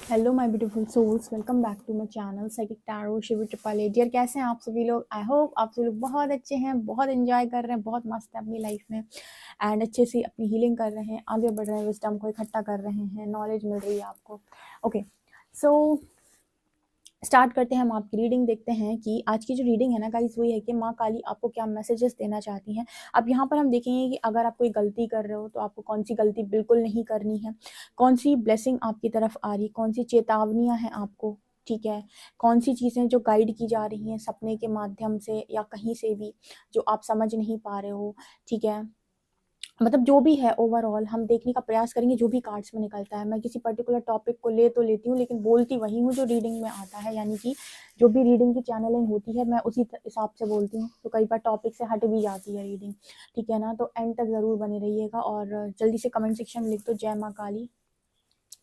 Hello my beautiful souls, welcome back to my channel psychic tarot Shivi triple A. Dear, कैसे हैं आप सभी लोग? आई होप आप सभी लोग बहुत अच्छे हैं, बहुत एंजॉय कर रहे हैं, बहुत मस्त है अपनी लाइफ में एंड अच्छे से अपनी हीलिंग कर रहे हैं, आगे बढ़ रहे हैं, विजडम को इकट्ठा कर रहे हैं, नॉलेज मिल रही है आपको। ओके, सो स्टार्ट करते हैं। हम आपकी रीडिंग देखते हैं कि आज की जो रीडिंग है ना गाइस, वही है कि माँ काली आपको क्या मैसेजेस देना चाहती हैं। अब यहाँ पर हम देखेंगे कि अगर आप कोई गलती कर रहे हो तो आपको कौन सी गलती बिल्कुल नहीं करनी है, कौन सी ब्लेसिंग आपकी तरफ आ रही, कौन सी चेतावनियाँ हैं आपको, ठीक है, कौन सी चीज़ें जो गाइड की जा रही हैं सपने के माध्यम से या कहीं से भी जो आप समझ नहीं पा रहे हो, ठीक है। मतलब जो भी है ओवरऑल हम देखने का प्रयास करेंगे जो भी कार्ड्स में निकलता है। मैं किसी पर्टिकुलर टॉपिक को ले तो लेती हूँ लेकिन बोलती वही हूँ जो रीडिंग में आता है, यानी कि जो भी रीडिंग की चैनलिंग होती है मैं उसी हिसाब से बोलती हूँ। तो कई बार टॉपिक से हट भी जाती है रीडिंग, ठीक है ना। तो एंड तक ज़रूर बने रहिएगा और जल्दी से कमेंट सेक्शन में लिख दो जय माँ काली,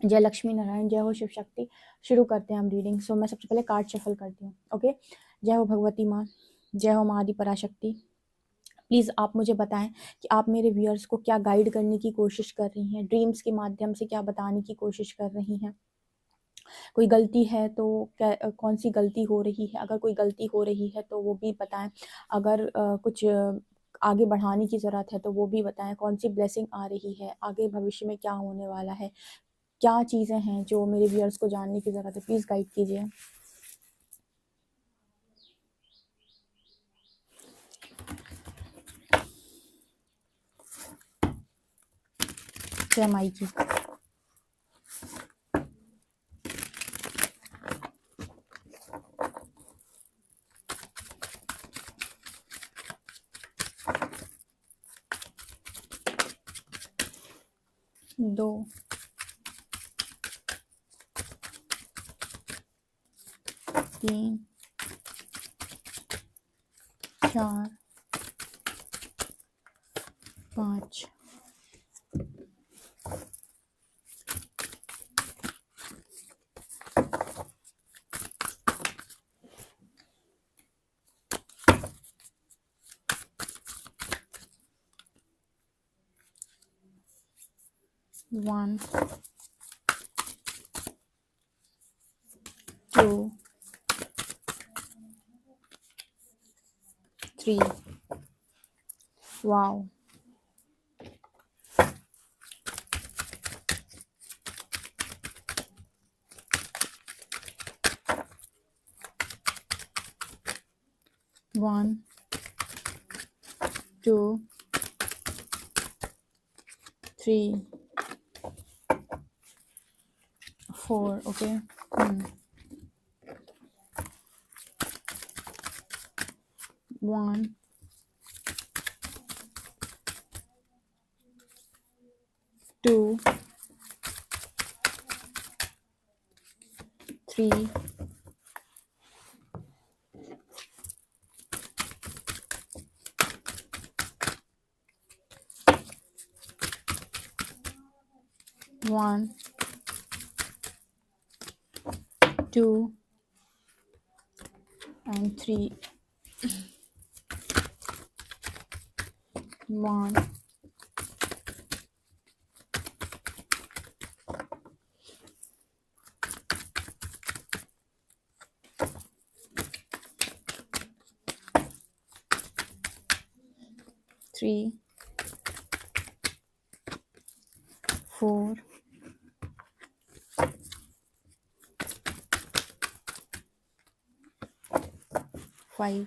जय लक्ष्मी नारायण, जय हो शिव शक्ति। शुरू करते हैं हम रीडिंग। सो मैं सबसे पहले कार्ड शफल करती हूँ। ओके, जय हो भगवती माँ, जय हो माँ आदि पराशक्ति। प्लीज़ आप मुझे बताएं कि आप मेरे व्यूअर्स को क्या गाइड करने की कोशिश कर रही हैं, ड्रीम्स के माध्यम से क्या बताने की कोशिश कर रही हैं। कोई गलती है तो कौन सी गलती हो रही है, अगर कोई गलती हो रही है तो वो भी बताएं। अगर कुछ आगे बढ़ाने की ज़रूरत है तो वो भी बताएं। कौन सी ब्लेसिंग आ रही है, आगे भविष्य में क्या होने वाला है, क्या चीज़ें हैं जो मेरे व्यूअर्स को जानने की ज़रूरत है। प्लीज़ गाइड कीजिए। जय माई की। दो, तीन, चार, पाँच, 1, 2, 3। Wow, 1, 2, 3, 4। Okay, 1, 2, 3, 1, 2 and 3, 1, 3, 4, 5।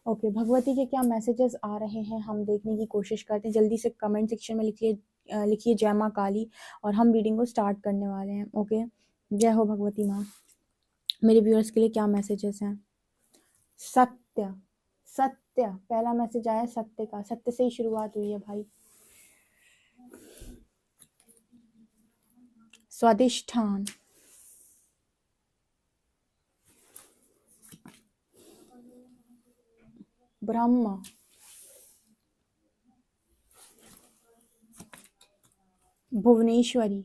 Okay, Bhagwati के क्या मैसेजेस आ रहे हैं हम देखने की कोशिश करते हैं। जल्दी से कमेंट सेक्शन में लिखिए जय माँ काली और हम रीडिंग को स्टार्ट करने वाले हैं। ओके, जय हो भगवती माँ। मेरे व्यूअर्स के लिए क्या मैसेजेस हैं? सत्य, सत्य पहला मैसेज आया, सत्य का। सत्य से ही शुरुआत हुई है भाई। स्वादिष्ठान, ब्रह्म, भुवनेश्वरी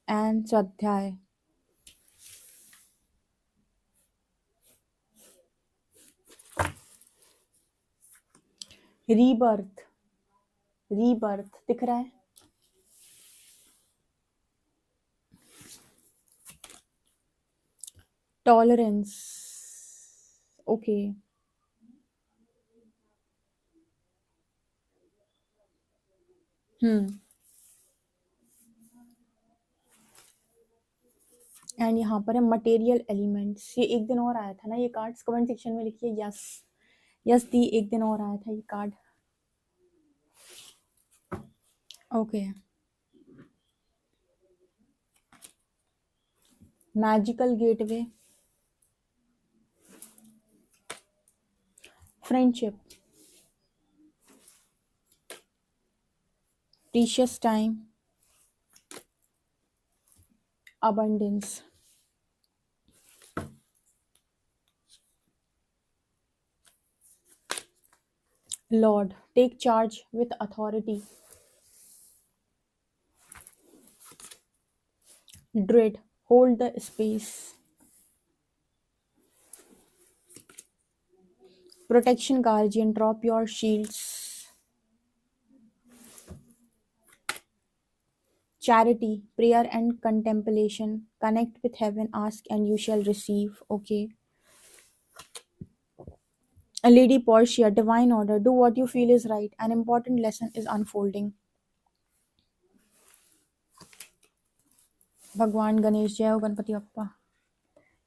एंड स्वाध्याय। रीबर्थ, रीबर्थ दिख रहा है, टॉलरेंस, ओके, एंड यहाँ पर है मटेरियल एलिमेंट्स। ये एक दिन और आया था ना ये कार्ड्स, कमेंट सेक्शन में लिखिए यस। यस दी, एक दिन और आया था ये card, okay. Magical gateway, friendship, precious time, abundance, Lord, take charge with authority, dread, hold the space, protection guardian, drop your shields, charity, prayer and contemplation, connect with heaven, ask and you shall receive, okay. A Lady Portia, divine order, do what you feel is right, an important lesson is unfolding. भगवान गणेश, जय हो गणपति बप्पा,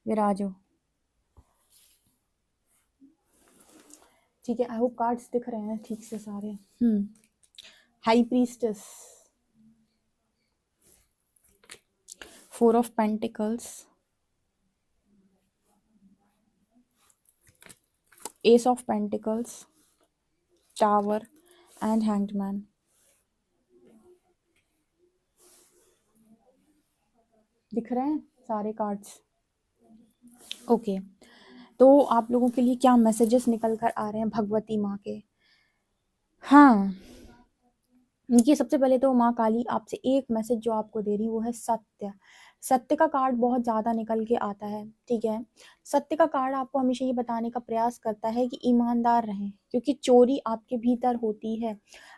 विराजो। ठीक है, I hope cards दिख रहे हैं ठीक से सारे। High priestess, four of pentacles, S of pentacles, tower and hanged man. दिख रहे हैं सारे कार्ड्स, ओके। तो आप लोगों के लिए क्या मैसेजेस निकल कर आ रहे हैं भगवती माँ के? हाँ, देखिए सबसे पहले तो माँ काली आपसे एक मैसेज जो आपको दे रही वो है सत्य। सत्य का कार्ड बहुत ज़्यादा निकल के आता है, ठीक है। सत्य का कार्ड आपको हमेशा ये बताने का प्रयास करता है कि ईमानदार रहें, क्योंकि चोरी आपके भीतर होती है।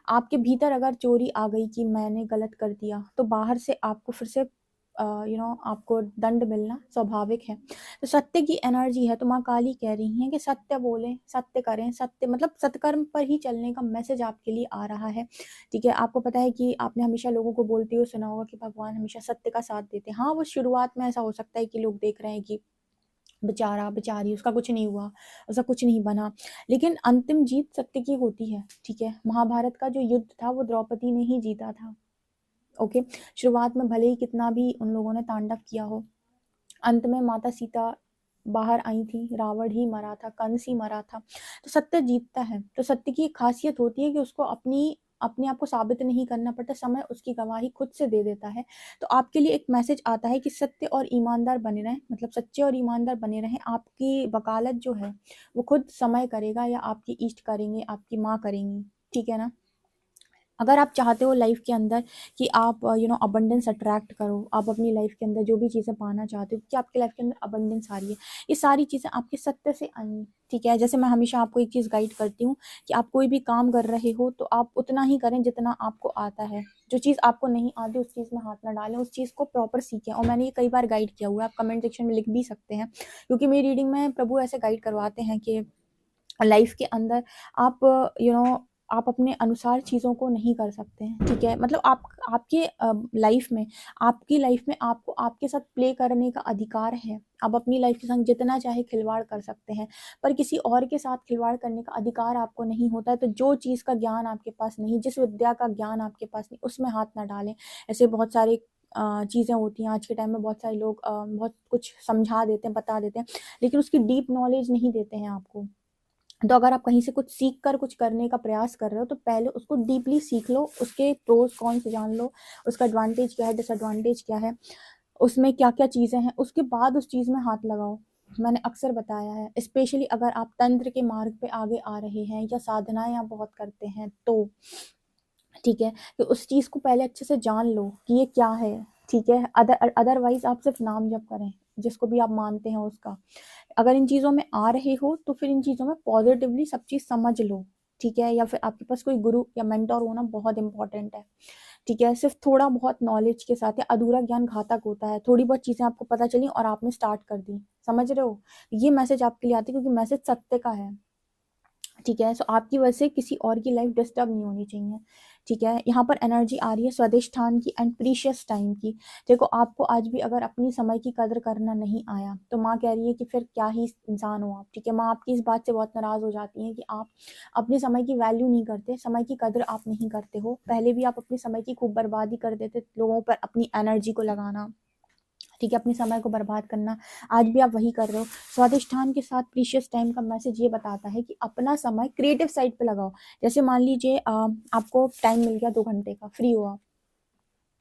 आपके भीतर अगर चोरी आ गई कि मैंने गलत कर दिया, तो बाहर से आपको फिर से आपको दंड मिलना स्वाभाविक है। तो सत्य की एनर्जी है, तो माँ काली कह रही हैं कि सत्य बोलें, सत्य करें, सत्य मतलब सत्कर्म पर ही चलने का मैसेज आपके लिए आ रहा है, ठीक है। आपको पता है कि आपने हमेशा लोगों को बोलते हुए सुना होगा कि भगवान हमेशा सत्य का साथ देते हैं। हाँ, वो शुरुआत में ऐसा हो सकता है कि लोग देख रहे हैं कि बेचारा बेचारी उसका कुछ नहीं हुआ, उसका कुछ नहीं बना, लेकिन अंतिम जीत सत्य की होती है, ठीक है। महाभारत का जो युद्ध था वो द्रौपदी ने ही जीता था, ओके। शुरुआत में भले ही कितना भी उन लोगों ने तांडव किया हो, अंत में माता सीता बाहर आई थी, रावण ही मरा था, कंस ही मरा था, तो सत्य जीतता है। तो सत्य की एक खासियत होती है कि उसको अपने आप को साबित नहीं करना पड़ता, समय उसकी गवाही खुद से दे देता है। तो आपके लिए एक मैसेज आता है कि सत्य और ईमानदार बने रहें, मतलब सच्चे और ईमानदार बने रहें। आपकी वकालत जो है वो खुद समय करेगा, या आपकी इष्ट करेंगे, आपकी माँ करेंगी, ठीक है ना। अगर आप चाहते हो लाइफ के अंदर कि आप अबंडेंस अट्रैक्ट करो, आप अपनी लाइफ के अंदर जो भी चीज़ें पाना चाहते हो कि आपकी लाइफ के अंदर अबंडेंस आ रही है, ये सारी चीज़ें आपके सत्य से आएंगी, ठीक है। जैसे मैं हमेशा आपको एक चीज़ गाइड करती हूँ कि आप कोई भी काम कर रहे हो तो आप उतना ही करें जितना आपको आता है। जो चीज़ आपको नहीं आती उस चीज़ में हाथ ना डालें, उस चीज़ को प्रॉपर सीखें। और मैंने ये कई बार गाइड किया हुआ है, आप कमेंट सेक्शन में लिख भी सकते हैं, क्योंकि मेरी रीडिंग में प्रभु ऐसे गाइड करवाते हैं कि लाइफ के अंदर आप आप अपने अनुसार चीज़ों को नहीं कर सकते हैं, ठीक है। मतलब आपके लाइफ में, आपकी लाइफ में आपको आपके साथ प्ले करने का अधिकार है। आप अपनी लाइफ के संग जितना चाहे खिलवाड़ कर सकते हैं, पर किसी और के साथ खिलवाड़ करने का अधिकार आपको नहीं होता है। तो जो चीज़ का ज्ञान आपके पास नहीं, जिस विद्या का ज्ञान आपके पास नहीं, उसमें हाथ ना डालें। ऐसे बहुत सारे चीज़ें होती हैं आज के टाइम में, बहुत सारे लोग बहुत कुछ समझा देते हैं, बता देते हैं, लेकिन उसकी डीप नॉलेज नहीं देते हैं आपको। तो अगर आप कहीं से कुछ सीख कर कुछ करने का प्रयास कर रहे हो, तो पहले उसको डीपली सीख लो, उसके प्रोज कौन से जान लो, उसका एडवांटेज क्या है, डिसएडवांटेज क्या है, उसमें क्या क्या चीज़ें हैं, उसके बाद उस चीज़ में हाथ लगाओ। मैंने अक्सर बताया है, स्पेशली अगर आप तंत्र के मार्ग पे आगे आ रहे हैं या साधनाएं आप बहुत करते हैं, तो ठीक है, तो उस चीज़ को पहले अच्छे से जान लो कि ये क्या है, ठीक है। अदरवाइज आप सिर्फ नाम जप करें, जिसको भी आप मानते हैं उसका। अगर इन चीज़ों में आ रहे हो तो फिर इन चीज़ों में पॉजिटिवली सब चीज़ समझ लो, ठीक है, या फिर आपके पास कोई गुरु या मेंटोर होना बहुत इंपॉर्टेंट है। ठीक है, सिर्फ थोड़ा बहुत नॉलेज के साथ, या अधूरा ज्ञान घातक होता है। थोड़ी बहुत चीजें आपको पता चली और आपने स्टार्ट कर दी, समझ रहे हो, ये मैसेज आपके लिए आती है क्योंकि मैसेज सत्य का है। ठीक है, सो आपकी वजह से किसी और की लाइफ डिस्टर्ब नहीं होनी चाहिए। ठीक है, यहाँ पर एनर्जी आ रही है स्वादिष्ठान की एंड प्रीशियस टाइम की। देखो, आपको आज भी अगर अपनी समय की कदर करना नहीं आया तो माँ कह रही है कि फिर क्या ही इंसान हो आप। ठीक है, माँ आपकी इस बात से बहुत नाराज हो जाती है कि आप अपने समय की वैल्यू नहीं करते, समय की कदर आप नहीं करते हो। पहले भी आप अपने समय की खूब बर्बादी कर देते, लोगों पर अपनी एनर्जी को लगाना, ठीक है, अपने समय को बर्बाद करना, आज भी आप वही कर रहे हो। स्वादिष्ठान के साथ प्रीशियस टाइम का मैसेज ये बताता है कि अपना समय क्रिएटिव साइड पे लगाओ। जैसे मान लीजिए आपको टाइम मिल गया 2 घंटे का, फ्री हो आप,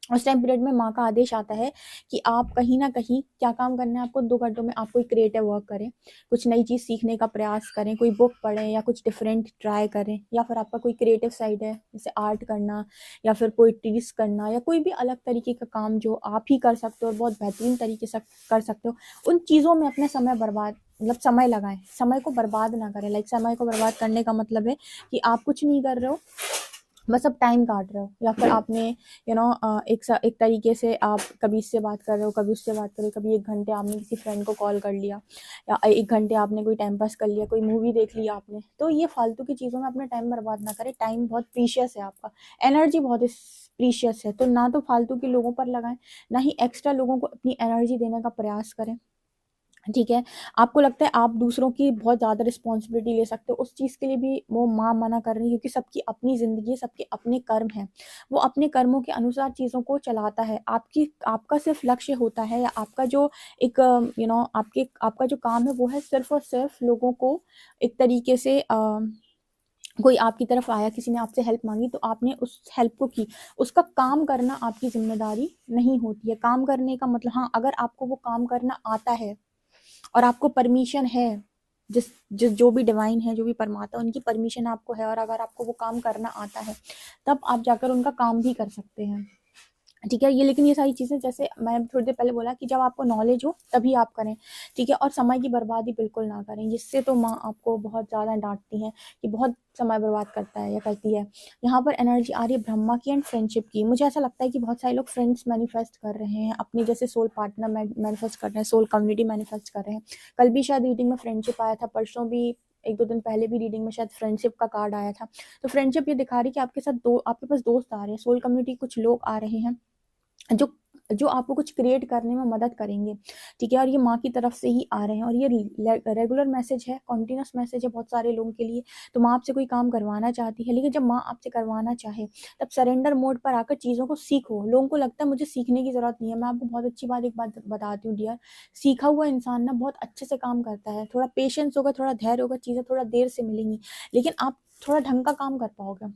उस टाइम पीरियड में माँ का आदेश आता है कि आप कहीं ना कहीं क्या काम करना है आपको, 2 घंटों में आप कोई क्रिएटिव वर्क करें, कुछ नई चीज़ सीखने का प्रयास करें, कोई बुक पढ़ें या कुछ डिफरेंट ट्राई करें, या फिर आपका कोई क्रिएटिव साइड है जैसे आर्ट करना या फिर पोइट्रीज करना या कोई भी अलग तरीके का काम जो आप ही कर सकते हो और बहुत बेहतरीन तरीके से कर सकते हो, उन चीज़ों में अपना समय बर्बाद, मतलब समय लगाएं, समय को बर्बाद ना करें। लाइक समय को बर्बाद करने का मतलब है कि आप कुछ नहीं कर रहे हो, बस अब टाइम काट रहे हो, या फिर आपने एक तरीके से आप कभी इससे बात कर रहे हो, कभी उससे बात कर रहे हो, कभी 1 घंटे आपने किसी फ्रेंड को कॉल कर लिया, या 1 घंटे आपने कोई टाइम पास कर लिया, कोई मूवी देख लिया आपने। तो ये फालतू की चीज़ों में अपना टाइम बर्बाद ना करें। टाइम बहुत प्रीशियस है आपका, एनर्जी बहुत प्रीशियस है, तो ना तो फालतू के लोगों पर लगाएं, ना ही एक्स्ट्रा लोगों को अपनी एनर्जी देने का प्रयास करें। ठीक है, आपको लगता है आप दूसरों की बहुत ज़्यादा रिस्पॉन्सिबिलिटी ले सकते हो, उस चीज़ के लिए भी वो माँ मना कर रही है, क्योंकि सबकी अपनी ज़िंदगी है, सबके अपने कर्म हैं, वो अपने कर्मों के अनुसार चीज़ों को चलाता है। आपका सिर्फ लक्ष्य होता है, या आपका जो एक आपका जो काम है वो है सिर्फ और सिर्फ लोगों को एक तरीके से कोई आपकी तरफ आया, किसी ने आपसे हेल्प मांगी तो आपने उस हेल्प को की, उसका काम करना आपकी जिम्मेदारी नहीं होती है। काम करने का मतलब, हाँ, अगर आपको वो काम करना आता है और आपको परमिशन है, जिस जिस जो भी डिवाइन है, जो भी परमात्मा, उनकी परमिशन आपको है, और अगर आपको वो काम करना आता है तब आप जाकर उनका काम भी कर सकते हैं। ठीक है, ये लेकिन ये सारी चीज़ें जैसे मैंने थोड़ी देर पहले बोला कि जब आपको नॉलेज हो तभी आप करें। ठीक है, और समय की बर्बादी बिल्कुल ना करें, जिससे तो माँ आपको बहुत ज़्यादा डांटती हैं कि बहुत समय बर्बाद करता है या करती है। यहाँ पर एनर्जी आ रही है ब्रह्मा की एंड फ्रेंडशिप की। मुझे ऐसा लगता है कि बहुत सारे लोग फ्रेंड्स मैनिफेस्ट कर रहे हैं, अपने जैसे सोल पार्टनर मैनिफेस्ट कर रहे हैं, सोल कम्युनिटी मैनिफेस्ट कर रहे हैं। कल भी शायद रीडिंग में फ्रेंडशिप आया था, परसों भी, 1-2 दिन पहले भी रीडिंग में शायद फ्रेंडशिप का कार्ड आया था। तो फ्रेंडशिप ये दिखा रही है कि आपके पास दोस्त आ रहे हैं, सोल कम्युनिटी कुछ लोग आ रहे हैं जो जो आपको कुछ क्रिएट करने में मदद करेंगे। ठीक है, और ये माँ की तरफ से ही आ रहे हैं, और ये रेगुलर मैसेज है, कॉन्टिन्यूस मैसेज है बहुत सारे लोगों के लिए। तो माँ आपसे कोई काम करवाना चाहती है, लेकिन जब माँ आपसे करवाना चाहे तब सरेंडर मोड पर आकर चीज़ों को सीखो। लोगों को लगता है मुझे सीखने की ज़रूरत नहीं है, मैं आपको बहुत अच्छी बात एक बात बताती हूँ डियर, सीखा हुआ इंसान ना बहुत अच्छे से काम करता है। थोड़ा पेशेंस होगा, थोड़ा धैर्य होगा, चीज़ें थोड़ा देर से मिलेंगी, लेकिन आप थोड़ा ढंग का काम कर पाओगे।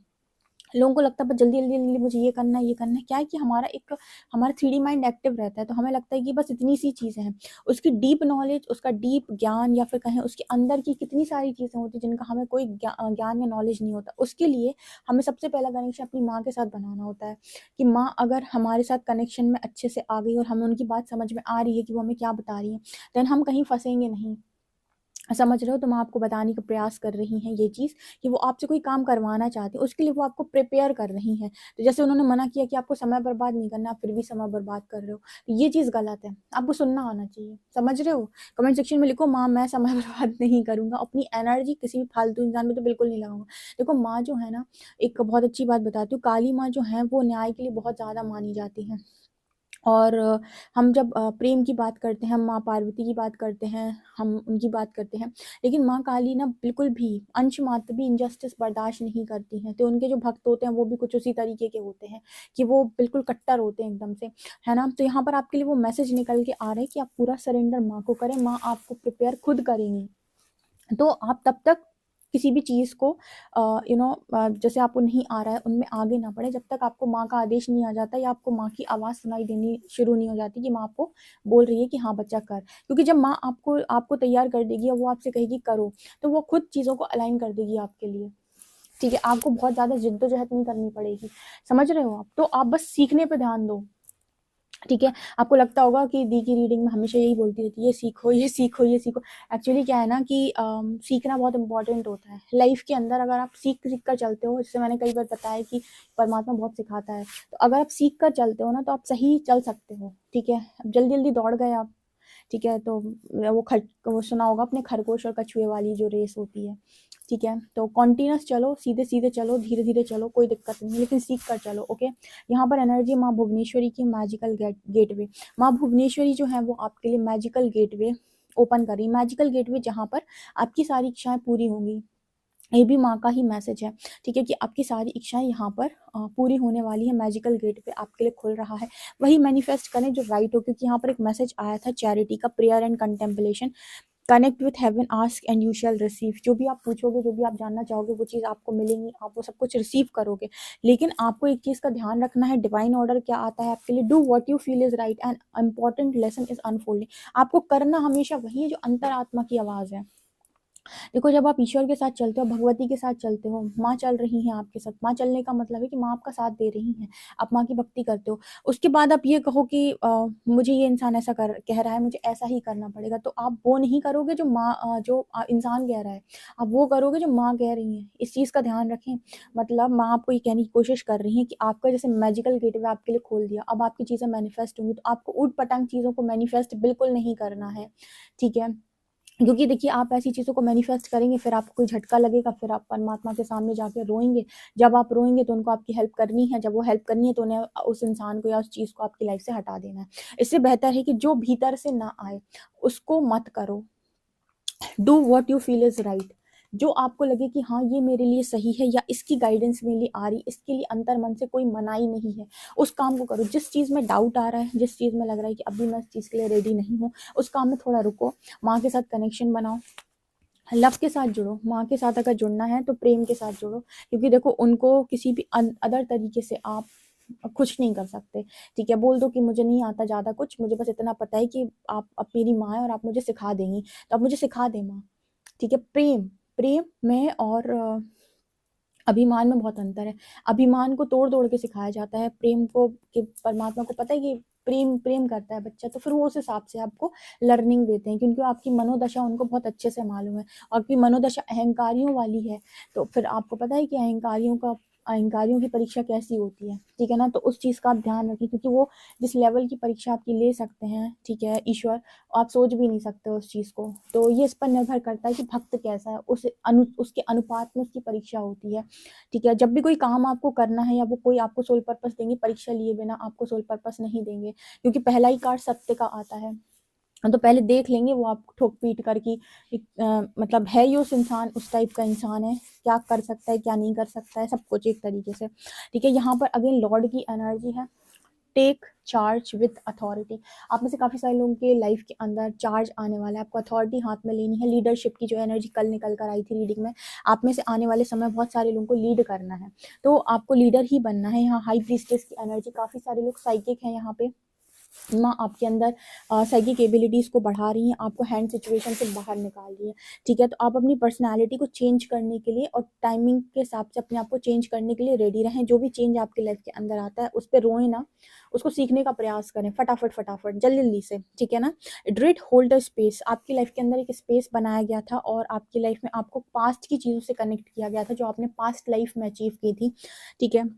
लोगों को लगता है बस जल्दी जल्दी जल्दी मुझे ये करना है, ये करना है। क्या है कि हमारा 3D माइंड एक्टिव रहता है, तो हमें लगता है कि बस इतनी सी चीज़ें हैं। उसकी डीप नॉलेज, उसका डीप ज्ञान, या फिर कहें उसके अंदर की कितनी सारी चीज़ें होती हैं जिनका हमें कोई ज्ञान या नॉलेज नहीं होता। उसके लिए हमें सबसे पहला कनेक्शन अपनी माँ के साथ बनाना होता है, कि माँ अगर हमारे साथ कनेक्शन में अच्छे से आ गई और हमें उनकी बात समझ में आ रही है कि वो हमें क्या बता रही है, देन हम कहीं फंसेंगे नहीं। समझ रहे हो, तो मैं आपको बताने का प्रयास कर रही हैं ये चीज़, कि वो आपसे कोई काम करवाना चाहती है, उसके लिए वो आपको प्रिपेयर कर रही हैं। तो जैसे उन्होंने मना किया कि आपको समय बर्बाद नहीं करना, आप फिर भी समय बर्बाद कर रहे हो, तो ये चीज़ गलत है, आपको सुनना आना चाहिए। समझ रहे हो, कमेंट सेक्शन में लिखो, माँ मैं समय बर्बाद नहीं करूँगा, अपनी एनर्जी किसी भी फालतू इंसान में तो बिल्कुल नहीं लगाऊंगा। देखो, माँ जो है ना, एक बहुत अच्छी बात बताती हूँ, काली माँ जो है वो न्याय के लिए बहुत ज़्यादा मानी जाती हैं। और हम जब प्रेम की बात करते हैं, हम माँ पार्वती की बात करते हैं, हम उनकी बात करते हैं, लेकिन माँ काली ना बिल्कुल भी अंश मात्र भी इनजस्टिस बर्दाश्त नहीं करती हैं। तो उनके जो भक्त होते हैं वो भी कुछ उसी तरीके के होते हैं, कि वो बिल्कुल कट्टर होते हैं एकदम से, है ना। तो यहाँ पर आपके लिए वो मैसेज निकल के आ रहा है कि आप पूरा सरेंडर माँ को करें, माँ आपको प्रिपेयर खुद करेंगी। तो आप तब तक किसी भी चीज़ को जैसे आपको नहीं आ रहा है उनमें आगे ना बढ़े, जब तक आपको माँ का आदेश नहीं आ जाता, या आपको माँ की आवाज़ सुनाई देनी शुरू नहीं हो जाती कि माँ आपको बोल रही है कि हाँ बच्चा कर। क्योंकि जब माँ आपको आपको तैयार कर देगी और वो आपसे कहेगी करो, तो वो खुद चीज़ों को अलाइन कर देगी आपके लिए। ठीक है, आपको बहुत ज़्यादा जिद्दोजहद नहीं करनी पड़ेगी। समझ रहे हो आप, तो आप बस सीखने पर ध्यान दो। ठीक है। आपको लगता होगा कि दी की रीडिंग में हमेशा यही बोलती रहती है, ये सीखो, ये सीखो, ये सीखो। एक्चुअली क्या है ना कि सीखना बहुत इंपॉर्टेंट होता है लाइफ के अंदर। अगर आप सीख सीख कर चलते हो, जैसे मैंने कई बार बताया कि परमात्मा बहुत सिखाता है, तो अगर आप सीख कर चलते हो ना, तो आप सही चल सकते हो। ठीक है। अब जल्दी जल्दी दौड़ गए आप, ठीक है, तो वो सुना होगा अपने खरगोश और कछुए वाली जो रेस होती है। ठीक है, तो कॉन्टिन्यूस चलो, सीधे सीधे चलो, धीरे धीरे चलो, कोई दिक्कत नहीं है, लेकिन सीख कर चलो। ओके। यहाँ पर एनर्जी माँ भुवनेश्वरी की मैजिकल गेटवे। माँ भुवनेश्वरी जो है वो आपके लिए मैजिकल गेटवे ओपन कर रही है। मैजिकल गेटवे जहाँ पर आपकी सारी इच्छाएं पूरी होंगी। ये भी माँ का ही मैसेज है। ठीक है, कि आपकी सारी इच्छाएं यहाँ पर पूरी होने वाली है। मैजिकल गेट पे आपके लिए खुल रहा है। वही मैनिफेस्ट करें जो राइट हो, क्योंकि यहाँ पर एक मैसेज आया था चैरिटी का, prayer and contemplation. Connect with heaven, ask and you shall receive. जो भी आप पूछोगे, जो भी आप जानना चाहोगे, वो चीज़ आपको मिलेंगी, आप वो सब कुछ रिसीव करोगे। लेकिन आपको एक चीज़ का ध्यान रखना है, डिवाइन ऑर्डर क्या आता है आपके लिए, do what you feel is right and important lesson is unfolding. आपको करना हमेशा वही है जो अंतरात्मा की आवाज़ है। देखो, जब आप ईश्वर के साथ चलते हो, भगवती के साथ चलते हो, माँ चल रही हैं आपके साथ। माँ चलने का मतलब है कि माँ आपका साथ दे रही हैं, आप माँ की भक्ति करते हो। उसके बाद आप ये कहो कि मुझे ये इंसान ऐसा कह रहा है, मुझे ऐसा ही करना पड़ेगा, तो आप वो नहीं करोगे जो इंसान कह रहा है, आप वो करोगे जो माँ कह रही है। इस चीज़ का ध्यान रखें। मतलब माँ आपको ये कहने की कोशिश कर रही है कि आपका जैसे मैजिकल गेटवे आपके लिए खोल दिया, अब आपकी चीज़ें मैनिफेस्ट होंगी, तो आपको ऊट पटांग चीज़ों को मैनिफेस्ट बिल्कुल नहीं करना है। ठीक है, क्योंकि देखिए, आप ऐसी चीज़ों को मैनिफेस्ट करेंगे, फिर आपको कोई झटका लगेगा, फिर आप परमात्मा के सामने जाके रोएंगे। जब आप रोएंगे तो उनको आपकी हेल्प करनी है, जब वो हेल्प करनी है तो उन्हें उस इंसान को या उस चीज़ को आपकी लाइफ से हटा देना है। इससे बेहतर है कि जो भीतर से ना आए उसको मत करो। Do what you feel is right. जो आपको लगे कि हाँ, ये मेरे लिए सही है, या इसकी गाइडेंस मेरे लिए आ रही, इसके लिए अंतर मन से कोई मनाही नहीं है, उस काम को करो। जिस चीज़ में डाउट आ रहा है, जिस चीज़ में लग रहा है कि अभी मैं इस चीज़ के लिए रेडी नहीं हूँ, उस काम में थोड़ा रुको, माँ के साथ कनेक्शन बनाओ, लव के साथ जुड़ो। माँ के साथ अगर जुड़ना है तो प्रेम के साथ जुड़ो, क्योंकि देखो, उनको किसी भी अदर तरीके से आप कुछ नहीं कर सकते। ठीक है, बोल दो कि मुझे नहीं आता ज़्यादा कुछ, मुझे बस इतना पता है कि आप अब मेरी माँ है और आप मुझे सिखा देंगी, तो आप मुझे सिखा दें माँ। ठीक है, प्रेम, प्रेम में और अभिमान में बहुत अंतर है। अभिमान को तोड़ तोड़ के सिखाया जाता है, प्रेम को कि परमात्मा को पता है कि प्रेम प्रेम करता है बच्चा, तो फिर वो उस हिसाब से आपको लर्निंग देते हैं, क्योंकि आपकी मनोदशा उनको बहुत अच्छे से मालूम है। और आपकी मनोदशा अहंकारियों वाली है, तो फिर आपको पता है कि अहंकारियों की परीक्षा कैसी होती है। ठीक है ना, तो उस चीज़ का आप ध्यान रखिए, क्योंकि वो जिस लेवल की परीक्षा आपकी ले सकते हैं, ठीक है, ईश्वर, आप सोच भी नहीं सकते उस चीज़ को। तो ये इस पर निर्भर करता है कि भक्त कैसा है, उसके अनुपात में उसकी परीक्षा होती है। ठीक है, जब भी कोई काम आपको करना है, या वो कोई आपको सोल पर्पस देंगे, परीक्षा लिए बिना आपको सोल पर्पस नहीं देंगे, क्योंकि पहला ही कार्ड सत्य का आता है। तो पहले देख लेंगे वो आप ठोक पीट कर कि मतलब है ये उस इंसान, उस टाइप का इंसान है, क्या कर सकता है, क्या नहीं कर सकता है, सब कुछ एक तरीके से। ठीक है, यहाँ पर अगेन लॉर्ड की एनर्जी है, टेक चार्ज विथ अथॉरिटी। आप में से काफ़ी सारे लोगों के लाइफ के अंदर चार्ज आने वाला है, आपको अथॉरिटी हाथ में लेनी है। लीडरशिप की जो एनर्जी कल निकल कर आई थी रीडिंग में, आप में से आने वाले समय बहुत सारे लोगों को लीड करना है, तो आपको लीडर ही बनना है। यहाँ हाई प्रीस्टेस की एनर्जी, काफ़ी सारे लोग साइकिक हैं यहाँ पे। माँ आपके अंदर साइकिक एबिलिटीज़ को बढ़ा रही हैं, आपको हैंड सिचुएशन से बाहर निकाल रही है। ठीक है, तो आप अपनी पर्सनालिटी को चेंज करने के लिए और टाइमिंग के हिसाब से अपने आप को चेंज करने के लिए रेडी रहें। जो भी चेंज आपकी लाइफ के अंदर आता है उस पर रोएं ना, उसको सीखने का प्रयास करें, फटाफट फटाफट, जल्दी जल्दी से। ठीक है ना, ड्रिट होल्ड अ स्पेस। आपकी लाइफ के अंदर एक स्पेस बनाया गया था, और आपकी लाइफ में आपको पास्ट की चीज़ों से कनेक्ट किया गया था, जो आपने पास्ट लाइफ में अचीव की थी। ठीक है,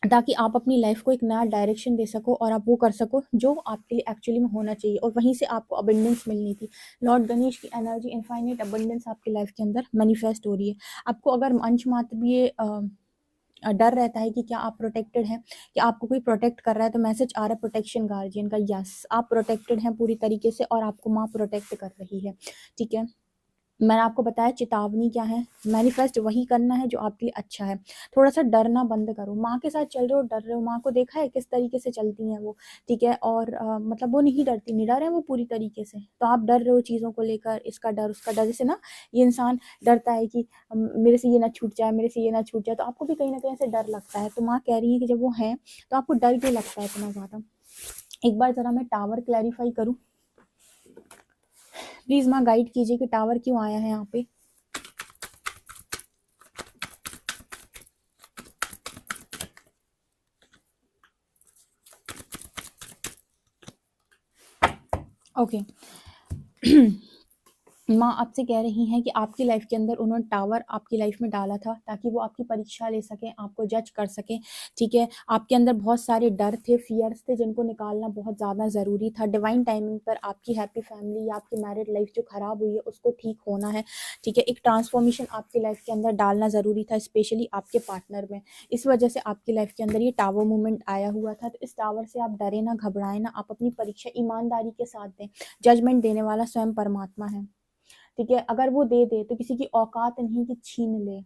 ताकि आप अपनी लाइफ को एक नया डायरेक्शन दे सको, और आप वो कर सको जो आपके लिए एक्चुअली में होना चाहिए, और वहीं से आपको अबंडेंस मिलनी थी। लॉर्ड गणेश की एनर्जी, इनफाइनाइट अबंडेंस आपकी लाइफ के अंदर मैनिफेस्ट हो रही है। आपको अगर अंश मात्र भी ये डर रहता है कि क्या आप प्रोटेक्टेड हैं, कि आपको कोई प्रोटेक्ट कर रहा है, तो मैसेज आ रहा है प्रोटेक्शन गार्जियन का। यस, आप प्रोटेक्टेड हैं पूरी तरीके से, और आपको माँ प्रोटेक्ट कर रही है। ठीक है, मैंने आपको बताया चेतावनी क्या है, मैनिफेस्ट वही करना है जो आपके लिए अच्छा है। थोड़ा सा डरना बंद करो। माँ के साथ चल रहे हो, डर रहे हो, माँ को देखा है किस तरीके से चलती हैं वो। ठीक है, और मतलब वो नहीं डरती, निडर है वो पूरी तरीके से। तो आप डर रहे हो चीज़ों को लेकर, इसका डर, उसका डर। जैसे ना, ये इंसान डरता है कि मेरे से ये ना छूट जाए, मेरे से ये ना छूट जाए, तो आपको भी कहीं ना कहीं से डर लगता है। तो माँ कह रही है कि जब वो है, तो आपको डर क्यों लगता है इतना ज़्यादा। एक बार ज़रा मैं टावर क्लैरिफाई करूँ, प्लीज़ माँ गाइड कीजिए कि टावर क्यों आया है यहाँ पे। ओके। माँ आपसे कह रही हैं कि आपकी लाइफ के अंदर उन्होंने टावर आपकी लाइफ में डाला था ताकि वो आपकी परीक्षा ले सकें, आपको जज कर सकें, ठीक है? आपके अंदर बहुत सारे डर थे, फियर्स थे जिनको निकालना बहुत ज़्यादा ज़रूरी था। डिवाइन टाइमिंग पर आपकी हैप्पी फैमिली या आपकी मैरिड लाइफ जो ख़राब हुई है उसको ठीक होना है, ठीक है? एक ट्रांसफॉर्मेशन आपकी लाइफ के अंदर डालना ज़रूरी था, स्पेशली आपके पार्टनर में। इस वजह से आपकी लाइफ के अंदर ये टावर मूवमेंट आया हुआ था। तो इस टावर से आप डरे ना, घबराएं ना, आप अपनी परीक्षा ईमानदारी के साथ दें। जजमेंट देने वाला स्वयं परमात्मा है, ठीक है? अगर वो दे दे तो किसी की औकात नहीं कि छीन ले,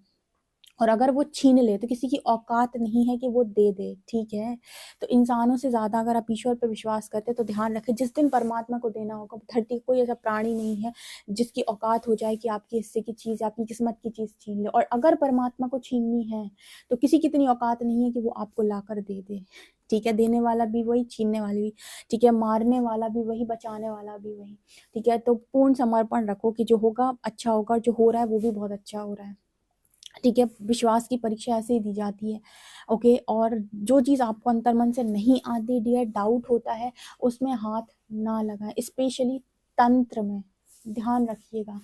और अगर वो छीन ले तो किसी की औकात नहीं है कि वो दे दे, ठीक है? तो इंसानों से ज़्यादा अगर आप ईश्वर पे विश्वास करते हैं तो ध्यान रखें, जिस दिन परमात्मा को देना होगा, धरती का कोई ऐसा प्राणी नहीं है जिसकी औकात हो जाए कि आपकी हिस्से की चीज़, आपकी किस्मत की चीज़ छीन ले। और अगर परमात्मा को छीननी है तो किसी की इतनी औकात नहीं है कि वो आपको लाकर दे दे, ठीक है? देने वाला भी वही, छीनने वाली भी, ठीक है? मारने वाला भी वही, बचाने वाला भी वही, ठीक है? तो पूर्ण समर्पण रखो कि जो होगा अच्छा होगा, जो हो रहा है वो भी बहुत अच्छा हो रहा है, ठीक है? विश्वास की परीक्षा ऐसे ही दी जाती है, ओके? और जो चीज़ आपको अंतर्मन से नहीं आती डियर, डाउट होता है, उसमें हाथ ना लगाएं, स्पेशली तंत्र में, ध्यान रखिएगा,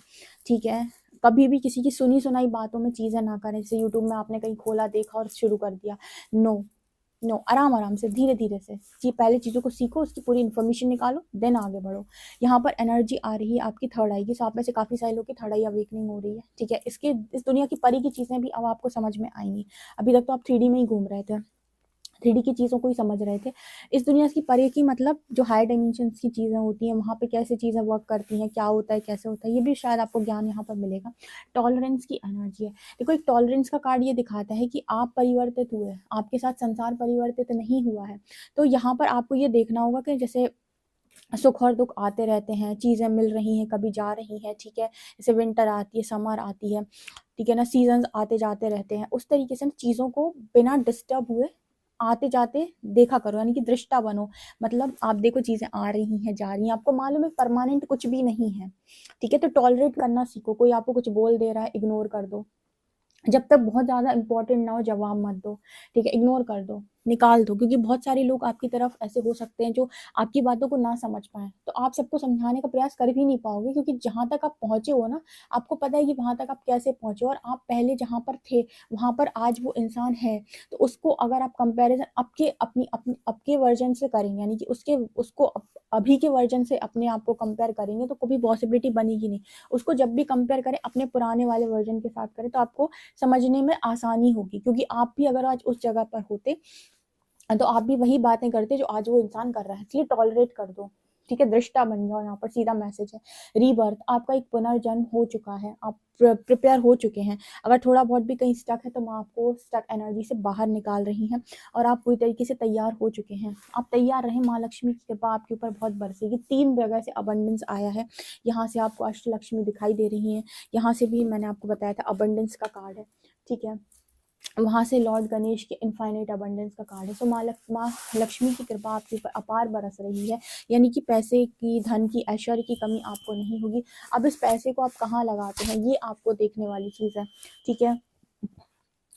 ठीक है? कभी भी किसी की सुनी सुनाई बातों में चीज़ें ना करें, जैसे यूट्यूब में आपने कहीं खोला, देखा और शुरू कर दिया। नो, नो, आराम आराम से, धीरे धीरे से जी, पहले चीज़ों को सीखो, उसकी पूरी इन्फॉर्मेशन निकालो, देन आगे बढ़ो। यहाँ पर एनर्जी आ रही है आपकी थर्ड आई की, सो आप में से काफ़ी सारे लोग की थर्ड आई अवेकनिंग हो रही है, ठीक है? इसके इस दुनिया की परी की चीज़ें भी अब आपको समझ में आएंगी। अभी तक तो आप 3D में ही घूम रहे थे, 3D की चीज़ों को ही समझ रहे थे। इस दुनिया की परे की मतलब जो हायर डायमेंशंस की चीज़ें होती हैं, वहाँ पे कैसे चीज़ें वर्क करती हैं, क्या होता है, कैसे होता है, ये भी शायद आपको ज्ञान यहाँ पर मिलेगा। टॉलरेंस की एनर्जी है। देखो, एक टॉलरेंस का कार्ड ये दिखाता है कि आप परिवर्तित हुए, आपके साथ संसार परिवर्तित नहीं हुआ है। तो यहाँ पर आपको ये देखना होगा कि जैसे सुख और दुख आते रहते हैं, चीज़ें मिल रही हैं, कभी जा रही हैं, ठीक है? जैसे विंटर आती है, समर आती है, ठीक है ना? सीज़न्स आते जाते रहते हैं। उस तरीके से ना चीज़ों को बिना डिस्टर्ब हुए आते जाते देखा करो, यानी कि दृष्टा बनो। मतलब आप देखो चीज़ें आ रही हैं, जा रही हैं, आपको मालूम है परमानेंट कुछ भी नहीं है, ठीक है? तो टॉलरेट करना सीखो। कोई आपको कुछ बोल दे रहा है, इग्नोर कर दो। जब तक बहुत ज़्यादा इम्पोर्टेंट ना हो जवाब मत दो, ठीक है? इग्नोर कर दो, निकाल दो, क्योंकि बहुत सारे लोग आपकी तरफ ऐसे हो सकते हैं जो आपकी बातों को ना समझ पाएँ। तो आप सबको समझाने का प्रयास कर भी नहीं पाओगे, क्योंकि जहाँ तक आप पहुँचे हो ना, आपको पता है कि वहाँ तक आप कैसे पहुँचे, और आप पहले जहाँ पर थे, वहाँ पर आज वो इंसान है। तो उसको अगर आप कंपैरिज़न अब के वर्ज़न से करेंगे, यानी कि उसको अभी के वर्ज़न से अपने आप को कंपेयर करेंगे, तो कभी पॉसिबिलिटी बनेगी नहीं। उसको जब भी कंपेयर करें अपने पुराने वाले वर्ज़न के साथ करें, तो आपको समझने में आसानी होगी, क्योंकि आप भी अगर आज उस जगह पर होते तो आप भी वही बातें करते जो आज वो इंसान कर रहा है। इसलिए टॉलरेट कर दो, ठीक है? दृष्टा बन जाओ, यहाँ पर सीधा मैसेज है। रीबर्थ, आपका एक पुनर्जन्म हो चुका है, आप प्रिपेयर हो चुके हैं। अगर थोड़ा बहुत भी कहीं स्टक है तो माँ आपको स्टक एनर्जी से बाहर निकाल रही हैं, और आप पूरी तरीके से तैयार हो चुके हैं। आप तैयार रहें, माँ लक्ष्मी की कृपा आपके ऊपर बहुत बरसेगी। 3 जगह से अबंडेंस आया है। यहाँ से आपको अष्टलक्ष्मी दिखाई दे रही हैं, यहाँ से भी मैंने आपको बताया था अबंडेंस का कार्ड है, ठीक है? वहाँ से लॉर्ड गणेश के इनफाइनाइट अबंडेंस का कार्ड है। सो माँ लक्ष्मी की कृपा आपके ऊपर अपार बरस रही है, यानी कि पैसे की, धन की, ऐश्वर्य की कमी आपको नहीं होगी। अब इस पैसे को आप कहाँ लगाते हैं, ये आपको देखने वाली चीज़ है, ठीक है?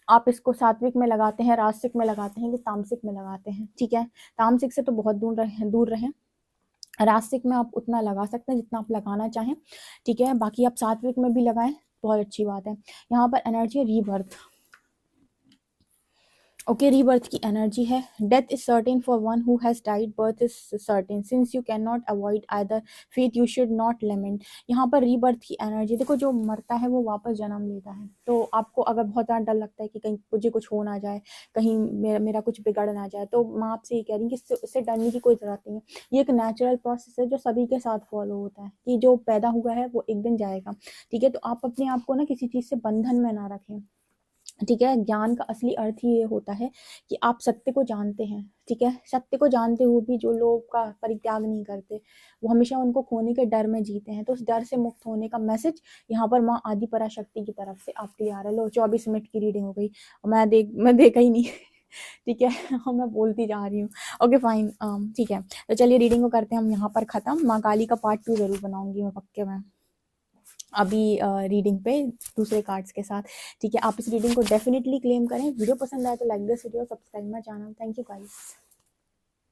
आप इसको सात्विक में लगाते हैं, राजसिक में लगाते हैं, कि तामसिक में लगाते हैं, ठीक है? तामसिक से तो बहुत दूर रहें। राजसिक में आप उतना लगा सकते हैं जितना आप लगाना चाहें, ठीक है? बाकी आप सात्विक में भी लगाएं, बहुत अच्छी बात है। यहाँ पर एनर्जी है रीबर्थ, ओके? रीबर्थ की एनर्जी है। Death is certain for one who has died, birth is certain since you can not avoid either faith you should not lament. यहाँ पर रीबर्थ की एनर्जी देखो, जो मरता है वो वापस जन्म लेता है। तो आपको अगर बहुत ज़्यादा डर लगता है कि कहीं मुझे कुछ हो ना जाए, कहीं मेरा कुछ बिगड़ ना जाए, तो मैं आपसे ये कह रही हूँ कि इससे डरने की कोई ज़रूरत नहीं है। ये एक नेचुरल प्रोसेस है जो सभी के साथ फॉलो होता है, कि जो पैदा हुआ है वो एक दिन जाएगा, ठीक है? तो आप अपने आप को ना किसी चीज़ से बंधन में ना रखें, ठीक है? ज्ञान का असली अर्थ ही ये होता है कि आप सत्य को जानते हैं, ठीक है? सत्य को जानते हुए भी जो लोग का परित्याग नहीं करते, वो हमेशा उनको खोने के डर में जीते हैं। तो उस डर से मुक्त होने का मैसेज यहाँ पर माँ आदि पराशक्ति की तरफ से आपके लिए आ रहा है। लो, 24 मिनट की रीडिंग हो गई, मैं देखा ही नहीं ठीक है? मैं बोलती जा रही हूँ। ओके फाइन, ठीक है। तो चलिए रीडिंग को करते हैं हम यहाँ पर ख़त्म। माँ काली का पार्ट 2 ज़रूर बनाऊँगी मैं, पक्के में, अभी रीडिंग पे दूसरे कार्ड्स के साथ, ठीक है? आप इस रीडिंग को डेफिनेटली क्लेम करें। वीडियो पसंद आए तो like this video, subscribe my channel. Thank you guys.